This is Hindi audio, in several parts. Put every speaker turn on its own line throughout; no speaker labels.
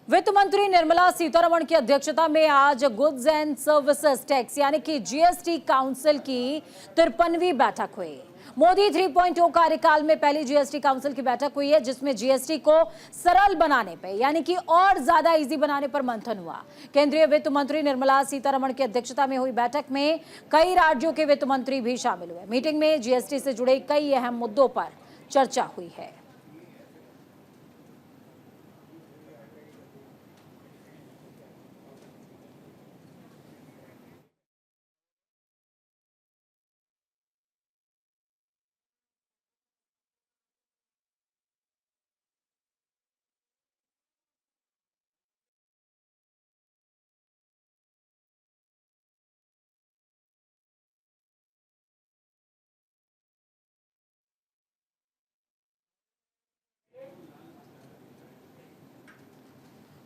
वित्त मंत्री निर्मला सीतारमण की अध्यक्षता में आज गुड्स एंड सर्विसेज टैक्स यानी कि जीएसटी काउंसिल की 53वीं बैठक हुई। मोदी 3.0 कार्यकाल में पहली जीएसटी काउंसिल की बैठक हुई है, जिसमें जीएसटी को सरल बनाने पे यानी कि और ज्यादा इजी बनाने पर मंथन हुआ। केंद्रीय वित्त मंत्री निर्मला सीतारमण की अध्यक्षता में हुई बैठक में कई राज्यों के वित्त मंत्री भी शामिल हुए। मीटिंग में जीएसटी से जुड़े कई अहम मुद्दों पर चर्चा हुई है।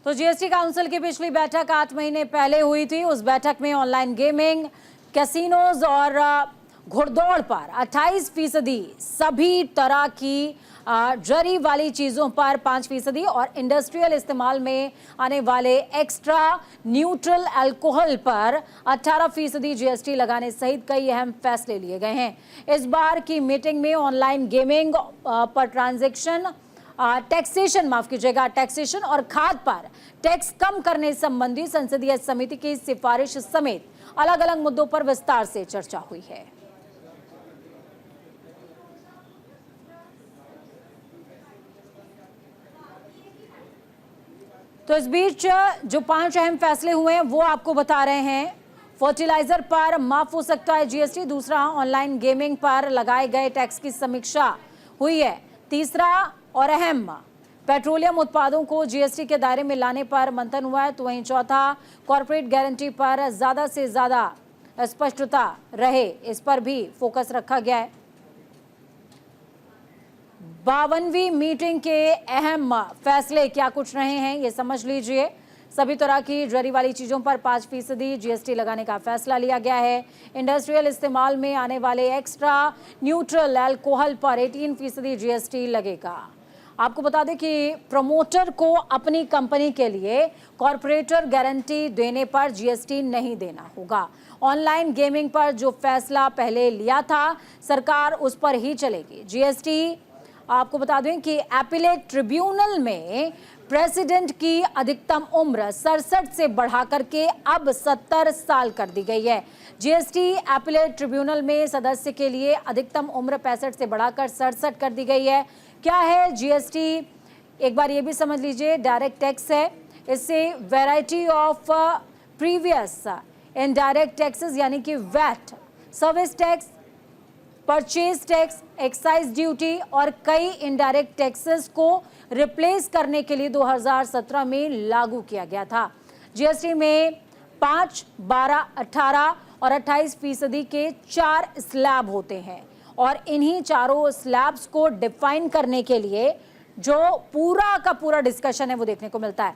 तो जीएसटी काउंसिल की पिछली बैठक 8 महीने पहले हुई थी। उस बैठक में ऑनलाइन गेमिंग, कैसीनोज और घुड़दौड़ पर 28%, सभी तरह की जरी वाली चीजों पर 5% और इंडस्ट्रियल इस्तेमाल में आने वाले एक्स्ट्रा न्यूट्रल अल्कोहल पर 18% जीएसटी लगाने सहित कई अहम फैसले लिए गए हैं। इस बार की मीटिंग में ऑनलाइन गेमिंग पर टैक्सेशन और खाद पर टैक्स कम करने संबंधी संसदीय समिति की सिफारिश समेत अलग अलग मुद्दों पर विस्तार से चर्चा हुई है। तो इस बीच जो 5 अहम फैसले हुए हैं वो आपको बता रहे हैं। फर्टिलाइजर पर माफ हो सकता है जीएसटी। दूसरा, ऑनलाइन गेमिंग पर लगाए गए टैक्स की समीक्षा हुई है। तीसरा और अहम, पेट्रोलियम उत्पादों को जीएसटी के दायरे में लाने पर मंथन हुआ है। तो वहीं चौथा, कॉर्पोरेट गारंटी पर ज्यादा से ज्यादा स्पष्टता रहे, इस पर भी फोकस रखा गया है। 52वीं मीटिंग के अहम फैसले क्या कुछ रहे हैं ये समझ लीजिए। सभी तरह की जरी वाली चीजों पर 5% जीएसटी लगाने का फैसला लिया गया है। इंडस्ट्रियल इस्तेमाल में आने वाले एक्स्ट्रा न्यूट्रल अल्कोहल पर 18% जीएसटी लगेगा। आपको बता दें कि प्रमोटर को अपनी कंपनी के लिए कॉर्पोरेटर गारंटी देने पर जीएसटी नहीं देना होगा। ऑनलाइन गेमिंग पर जो फैसला पहले लिया था, सरकार उस पर ही चलेगी। जीएसटी आपको बता दें कि एपिलेट ट्रिब्यूनल में प्रेसिडेंट की अधिकतम उम्र 67 से बढ़ा करके अब 70 साल कर दी गई है। जीएसटी एपिलेट ट्रिब्यूनल में सदस्य के लिए अधिकतम उम्र 65 से बढ़ाकर 67 कर दी गई है। क्या है जीएसटी, एक बार ये भी समझ लीजिए। डायरेक्ट टैक्स है, इससे variety of previous indirect taxes यानी कि VAT, service tax, purchase tax, excise duty और कई इनडायरेक्ट टैक्सेस को रिप्लेस करने के लिए 2017 में लागू किया गया था। जीएसटी में 5, 12, 18 और 28% के 4 स्लैब होते हैं और इन्हीं चारों स्लैब्स को डिफाइन करने के लिए जो पूरा का पूरा डिस्कशन है वो देखने को मिलता है।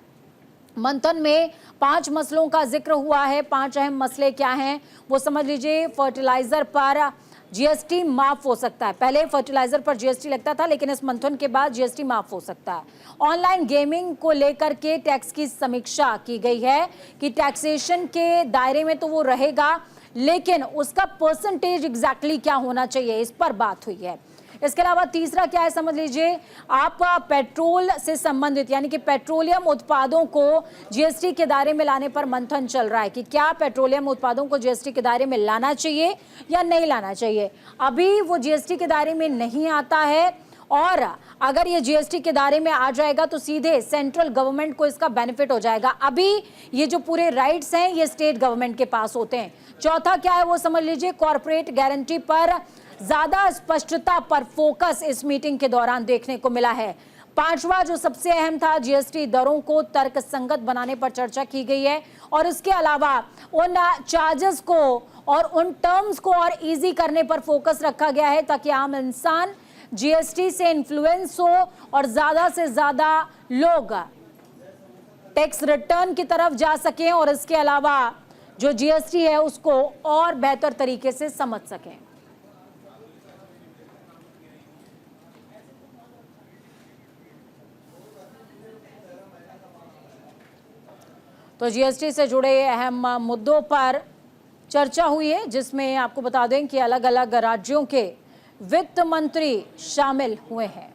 मंथन में 5 मसलों का जिक्र हुआ है। 5 अहम मसले क्या हैं वो समझ लीजिए। फर्टिलाइजर पर जीएसटी माफ हो सकता है। पहले फर्टिलाइजर पर जीएसटी लगता था, लेकिन इस मंथन के बाद जीएसटी माफ हो सकता है। ऑनलाइन गेमिंग को लेकर के टैक्स की समीक्षा की गई है कि टैक्सेशन के दायरे में तो वो रहेगा, लेकिन उसका परसेंटेज एग्जैक्टली क्या होना चाहिए, इस पर बात हुई है। इसके अलावा तीसरा क्या है समझ लीजिए। आप पेट्रोल से संबंधित यानी कि पेट्रोलियम उत्पादों को जीएसटी के दायरे में लाने पर मंथन चल रहा है कि क्या पेट्रोलियम उत्पादों को जीएसटी के दायरे में लाना चाहिए या नहीं लाना चाहिए। अभी वो जीएसटी के दायरे में नहीं आता है और अगर ये जीएसटी के दायरे में आ जाएगा तो सीधे सेंट्रल गवर्नमेंट को इसका बेनिफिट हो जाएगा। अभी ये जो पूरे राइट्स हैं ये स्टेट गवर्नमेंट के पास होते हैं। चौथा क्या है वो समझ लीजिए। कॉर्पोरेट गारंटी पर ज्यादा स्पष्टता पर फोकस इस मीटिंग के दौरान देखने को मिला है। 5वां जो सबसे अहम था, जीएसटी दरों को तर्कसंगत बनाने पर चर्चा की गई है और इसके अलावा उन चार्जेस को और उन टर्म्स को और इजी करने पर फोकस रखा गया है ताकि आम इंसान जीएसटी से इन्फ्लुएंस हो और ज्यादा से ज्यादा लोग टैक्स रिटर्न की तरफ जा सकें और इसके अलावा जो जीएसटी है उसको और बेहतर तरीके से समझ सकें। तो जीएसटी से जुड़े अहम मुद्दों पर चर्चा हुई है, जिसमें आपको बता दें कि अलग अलग राज्यों के वित्त मंत्री शामिल हुए हैं।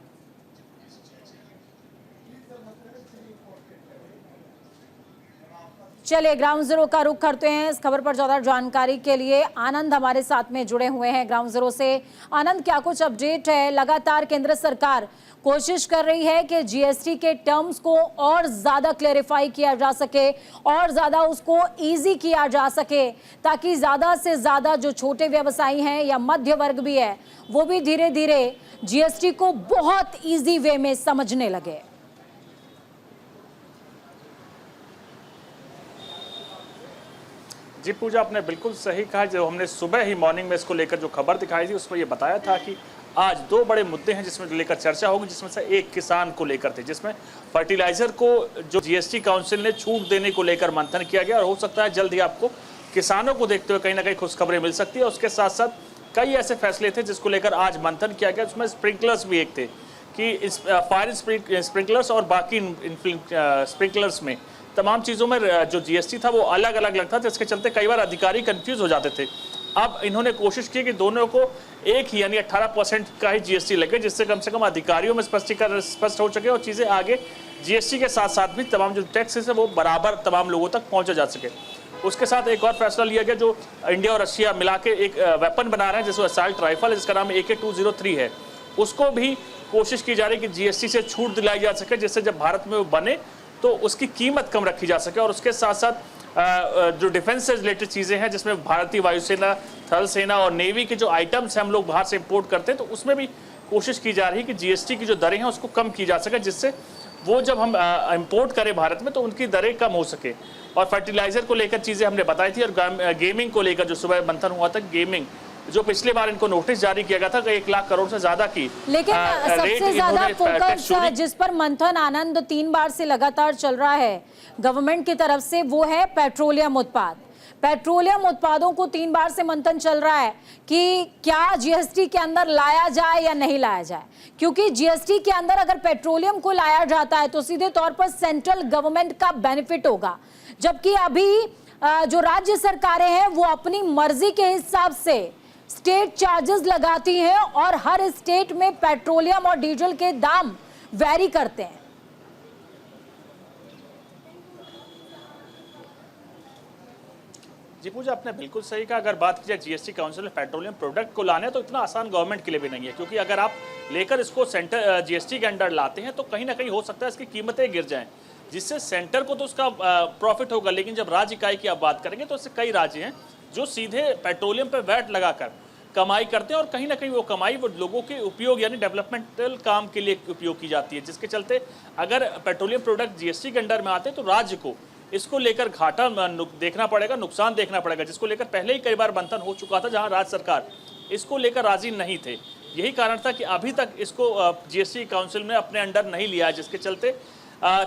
चलिए ग्राउंड जीरो का रुख करते हैं। इस खबर पर ज्यादा जानकारी के लिए आनंद हमारे साथ में जुड़े हुए हैं ग्राउंड जीरो से। आनंद, क्या कुछ अपडेट है? लगातार केंद्र सरकार कोशिश कर रही है कि जीएसटी के टर्म्स को और ज्यादा क्लेरिफाई किया जा सके और ज्यादा उसको इजी किया जा सके, ताकि ज्यादा से ज्यादा जो छोटे व्यवसायी हैं या मध्य वर्ग भी है वो भी धीरे धीरे जीएसटी को बहुत इजी वे में समझने लगे।
जी पूजा, आपने बिल्कुल सही कहा। जो हमने सुबह ही मॉर्निंग में इसको लेकर जो खबर दिखाई थी उसमें ये बताया था कि आज दो बड़े मुद्दे हैं जिसमें लेकर चर्चा होगी, जिसमें से एक किसान को लेकर थे, जिसमें फर्टिलाइजर को जो जीएसटी काउंसिल ने छूट देने को लेकर मंथन किया गया और हो सकता है जल्द ही आपको किसानों को देखते हुए कहीं ना कहीं खुशखबरें मिल सकती है। उसके साथ साथ कई ऐसे फैसले थे जिसको लेकर आज मंथन किया गया। उसमें स्प्रिंकलर्स भी एक थे कि फायर स्प्रिंकलर्स और बाकी स्प्रिंकलर्स में तमाम चीज़ों में जो जीएसटी था वो अलग अलग लगता था, जिसके चलते कई बार अधिकारी कंफ्यूज हो जाते थे। अब इन्होंने कोशिश की कि दोनों को एक ही यानी 18% का ही जीएसटी लगे, जिससे कम से कम अधिकारियों में स्पष्ट हो सके और चीज़ें आगे जीएसटी के साथ साथ भी तमाम जो टैक्सेस है वो बराबर तमाम लोगों तक पहुँचा जा सके। उसके साथ एक और फैसला लिया गया, जो इंडिया और रशिया मिला के एक वेपन बना रहे हैं जिसको असॉल्ट राइफल, जिसका नाम AK-203 है, उसको भी कोशिश की जा रही है कि जीएसटी से छूट दिलाई जा सके, जिससे जब भारत में वो बने तो उसकी कीमत कम रखी जा सके। और उसके साथ साथ जो डिफेंस से रिलेटेड चीज़ें हैं, जिसमें भारतीय वायुसेना, थल सेना और नेवी के जो आइटम्स हैं हम लोग बाहर से इंपोर्ट करते हैं, तो उसमें भी कोशिश की जा रही है कि जीएसटी की जो दरें हैं उसको कम की जा सके, जिससे वो जब हम इंपोर्ट करें भारत में तो उनकी दरें कम हो सके। और फर्टिलाइजर को लेकर चीज़ें हमने बताई थी, और गेमिंग को लेकर जो सुबह मंथन हुआ था, गेमिंग जो पिछले बार इनको नोटिस जारी किया गया था कि 1 लाख करोड़ से ज्यादा की,
लेकिन सबसे ज्यादा फोकस जिस पर मंथन आनंद 3 बार से लगातार चल रहा है गवर्नमेंट की तरफ से, वो है पेट्रोलियम उत्पाद। पेट्रोलियम उत्पादों को 3 बार से मंथन चल रहा है कि क्या जीएसटी के अंदर लाया जाए या नहीं लाया जाए, क्योंकि जीएसटी के अंदर अगर पेट्रोलियम को लाया जाता है तो सीधे तौर पर सेंट्रल गवर्नमेंट का बेनिफिट होगा, जबकि अभी जो राज्य सरकारें हैं वो अपनी मर्जी के हिसाब से स्टेट चार्जेस लगाती हैं और हर स्टेट में पेट्रोलियम और डीजल के दाम वैरी करते हैं।
जी पूजा, आपने बिल्कुल सही कहा। अगर बात की जाए जीएसटी काउंसिल में पेट्रोलियम प्रोडक्ट को लाने, तो इतना आसान गवर्नमेंट के लिए भी नहीं है, क्योंकि अगर आप लेकर इसको सेंटर जीएसटी के अंडर लाते हैं तो कहीं ना कहीं हो सकता है इसकी कीमतें गिर जाएं, जिससे सेंटर को तो उसका प्रॉफिट होगा, लेकिन जब राज्य इकाई की आप बात करेंगे तो इससे कई राज्य हैं जो सीधे पेट्रोलियम पर वैट लगाकर कमाई करते हैं, और कहीं ना कहीं वो कमाई वो लोगों के उपयोग यानी डेवलपमेंटल काम के लिए उपयोग की जाती है, जिसके चलते अगर पेट्रोलियम प्रोडक्ट जीएसटी के अंडर में आते हैं तो राज्य को इसको लेकर घाटा देखना पड़ेगा, नुकसान देखना पड़ेगा, जिसको लेकर पहले ही कई बार मंथन हो चुका था जहां राज्य सरकार इसको लेकर राजी नहीं थे। यही कारण था कि अभी तक इसको जीएसटी काउंसिल में अपने अंडर नहीं लिया, जिसके चलते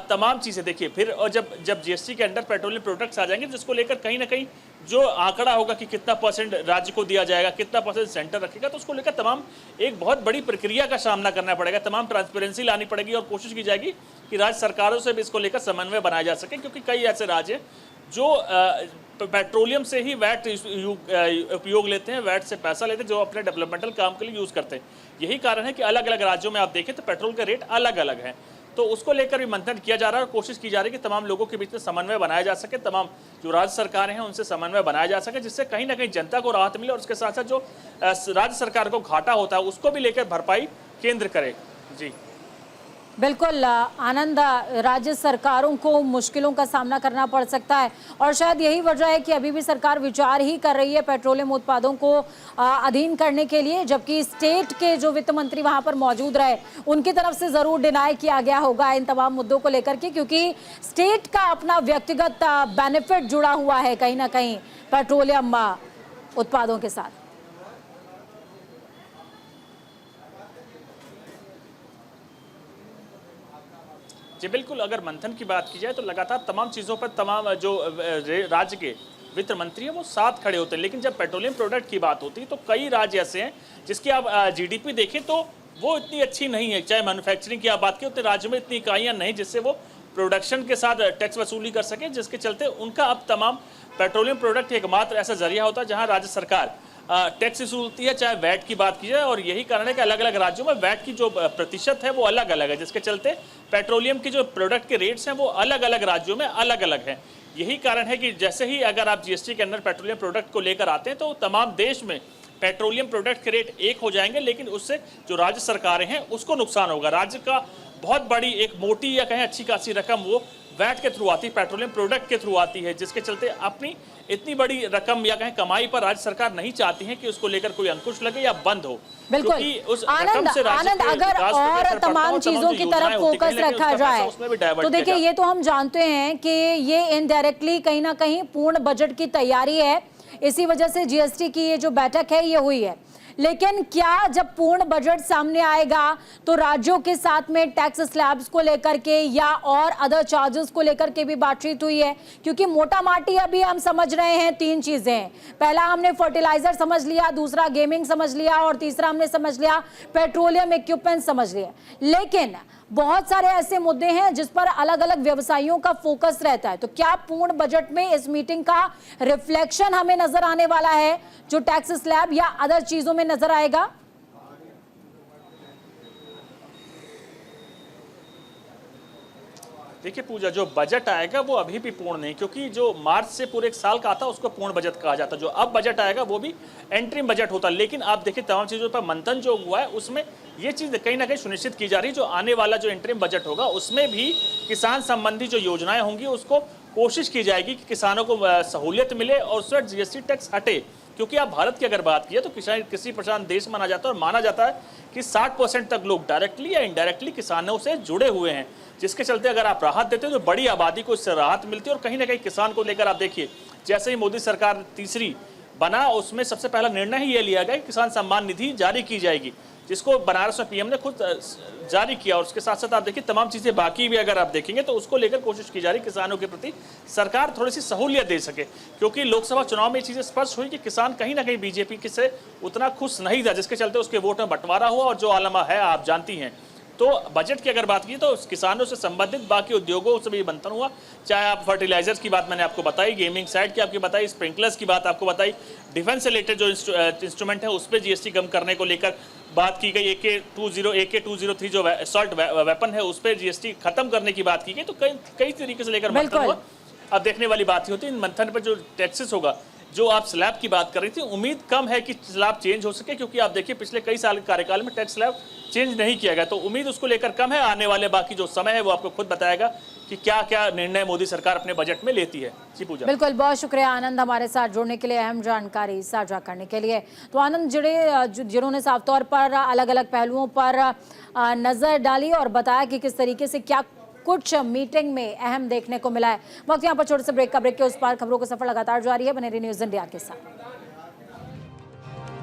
तमाम चीज़ें देखिए फिर, और जब जीएसटी के अंडर पेट्रोलियम प्रोडक्ट्स आ जाएंगे, जिसको लेकर कहीं ना कहीं जो आंकड़ा होगा कि कितना परसेंट राज्य को दिया जाएगा, कितना परसेंट सेंटर रखेगा, तो उसको लेकर तमाम एक बहुत बड़ी प्रक्रिया का सामना करना पड़ेगा, तमाम ट्रांसपेरेंसी लानी पड़ेगी और कोशिश की जाएगी कि राज्य सरकारों से भी इसको लेकर समन्वय बनाया जा सके, क्योंकि कई ऐसे राज्य हैं जो पेट्रोलियम से ही वैट उपयोग लेते हैं, वैट से पैसा लेते हैं, जो अपने डेवलपमेंटल काम के लिए यूज़ करते हैं। यही कारण है कि अलग अलग राज्यों में आप देखें तो पेट्रोल के रेट अलग अलग हैं, तो उसको लेकर भी मंथन किया जा रहा है और कोशिश की जा रही है कि तमाम लोगों के बीच में समन्वय बनाया जा सके, तमाम जो राज्य सरकारें हैं उनसे समन्वय बनाया जा सके, जिससे कहीं ना कहीं जनता को राहत मिले और उसके साथ साथ जो राज्य सरकार को घाटा होता है उसको भी लेकर भरपाई केंद्र करे। जी
बिल्कुल आनंद, राज्य सरकारों को मुश्किलों का सामना करना पड़ सकता है और शायद यही वजह है कि अभी भी सरकार विचार ही कर रही है पेट्रोलियम उत्पादों को अधीन करने के लिए, जबकि स्टेट के जो वित्त मंत्री वहां पर मौजूद रहे उनकी तरफ से जरूर डिनाई किया गया होगा इन तमाम मुद्दों को लेकर के, क्योंकि स्टेट का अपना व्यक्तिगत बेनिफिट जुड़ा हुआ है कहीं ना कहीं पेट्रोलियम उत्पादों के साथ।
जी बिल्कुल, अगर मंथन की बात की जाए तो लगातार तमाम चीज़ों पर तमाम जो राज्य के वित्त मंत्री हैं वो साथ खड़े होते हैं, लेकिन जब पेट्रोलियम प्रोडक्ट की बात होती है तो कई राज्य ऐसे हैं जिसकी आप जीडीपी देखें तो वो इतनी अच्छी नहीं है, चाहे मैन्युफैक्चरिंग की आप बात करें उतने राज्यों में इतनी इकाइयाँ नहीं जिससे वो प्रोडक्शन के साथ टैक्स वसूली कर सके, जिसके चलते उनका अब तमाम पेट्रोलियम प्रोडक्ट एकमात्र ऐसा जरिया होता है जहां राज्य सरकार टैक्स वसूलती है, चाहे वैट की बात की जाए। और यही कारण है कि अलग अलग राज्यों में वैट की जो प्रतिशत है वो अलग अलग है, जिसके चलते पेट्रोलियम के जो प्रोडक्ट के रेट्स हैं वो अलग अलग राज्यों में अलग अलग हैं। यही कारण है कि जैसे ही अगर आप जीएसटी के अंदर पेट्रोलियम प्रोडक्ट को लेकर आते हैं तो तमाम देश में पेट्रोलियम प्रोडक्ट के रेट एक हो जाएंगे, लेकिन उससे जो राज्य सरकारें हैं उसको नुकसान होगा। राज्य का बहुत बड़ी एक मोटी या कहें अच्छी खासी रकम वो वैट के थ्रू आती है, पेट्रोलियम प्रोडक्ट के थ्रू आती है, जिसके चलते अपनी इतनी बड़ी रकम या कहें कमाई पर राज्य सरकार नहीं चाहती है कि उसको लेकर कोई अंकुश लगे या बंद हो।
बिल्कुल
उस
आनंद, अगर और तमाम चीजों की तरफ फोकस रखा जाए तो देखिए ये तो हम जानते हैं कि ये इनडायरेक्टली कहीं ना कहीं पूर्ण बजट की तैयारी है, इसी वजह से जीएसटी की ये जो बैठक है ये हुई है। लेकिन क्या जब पूर्ण बजट सामने आएगा तो राज्यों के साथ में टैक्स स्लैब्स को लेकर के या और अदर चार्जेस को लेकर के भी बातचीत हुई है? क्योंकि मोटा माटी अभी हम समझ रहे हैं तीन चीजें। पहला हमने फर्टिलाइजर समझ लिया, दूसरा गेमिंग समझ लिया और तीसरा हमने समझ लिया पेट्रोलियम इक्विपमेंट समझ लिया। लेकिन बहुत सारे ऐसे मुद्दे हैं जिस पर अलग अलग व्यवसायियों का फोकस रहता है। तो क्या पूर्ण बजट में इस मीटिंग का रिफ्लेक्शन हमें नजर आने वाला है जो टैक्स स्लैब या अदर चीजों में नजर आएगा?
देखिए पूजा, जो बजट आएगा वो अभी भी पूर्ण नहीं, क्योंकि जो मार्च से पूरे एक साल का आता है उसको पूर्ण बजट कहा जाता है। जो अब बजट आएगा वो भी एंट्रीम बजट होता है। लेकिन आप देखिए तमाम चीज़ों पर मंथन जो हुआ है उसमें ये चीज़ कहीं ना कहीं सुनिश्चित की जा रही है जो आने वाला जो एंट्रीम बजट होगा उसमें भी किसान संबंधी जो योजनाएं होंगी उसको कोशिश की जाएगी कि किसानों को सहूलियत मिले और उस पर जीएसटी टैक्स हटे। क्योंकि आप भारत की अगर बात की तो कृषि प्रधान देश माना जाता है और माना जाता है कि 60% तक लोग डायरेक्टली या इनडायरेक्टली किसानों से जुड़े हुए हैं, जिसके चलते अगर आप राहत देते हो तो बड़ी आबादी को इससे राहत मिलती है। और कहीं ना कहीं किसान को लेकर आप देखिए, जैसे ही मोदी सरकार तीसरी बना उसमें सबसे पहला निर्णय ही ये लिया गया कि किसान सम्मान निधि जारी की जाएगी, जिसको बनारस में पीएम ने खुद जारी किया। और उसके साथ साथ आप देखिए तमाम चीज़ें बाकी भी अगर आप देखेंगे तो उसको लेकर कोशिश की जा रही किसानों के प्रति सरकार थोड़ी सी सहूलियत दे सके। क्योंकि लोकसभा चुनाव में ये चीज़ें स्पष्ट हुई कि किसान कहीं ना कहीं बीजेपी से उतना खुश नहीं था, जिसके चलते उसके वोट में बंटवारा हुआ और जो आलमा है आप जानती हैं। तो बजट की अगर बात की तो किसानों से संबंधित बाकी उद्योगों से भी मंथन हुआ, चाहे आप फर्टिलाइजर्स की बात मैंने आपको बताई, गेमिंग साइड की आपकी बताई, स्प्रिंकलर्स की बात आपको बताई, डिफेंस से रिलेटेड जो इंस्ट्रूमेंट है उस पर जीएसटी कम करने को लेकर बात की गई, AK-203 जो असॉल्ट वेपन है उस पर जीएसटी खत्म करने की बात की गई। तो कई तरीके से लेकर मंथन हुआ। अब देखने वाली बात ही होती है इन मंथन पर जो टैक्सेस होगा। जो आप स्लैब की बात कर रही थी, उम्मीद कम है कि स्लैब चेंज हो सके, क्योंकि आप देखिए पिछले कई साल के कार्यकाल में टैक्स स्लैब चेंज नहीं किया गया। तो उम्मीद उसको लेकर कम है। आने वाले बाकी जो समय है वो आपको खुद बताएगा कि क्या क्या निर्णय मोदी सरकार अपने बजट में लेती है। जी पूजा।
बिल्कुल, बहुत शुक्रिया आनंद हमारे साथ जुड़ने के लिए, अहम जानकारी साझा करने के लिए। तो आनंद जिन्होंने साफ तौर पर अलग अलग पहलुओं पर नजर डाली और बताया कि किस तरीके से क्या कुछ मीटिंग में अहम देखने को मिला है। वक्त यहाँ पर छोटे से ब्रेक के उस पार खबरों का सफर लगातार जारी है। बने रहिए न्यूज़ इंडिया के साथ।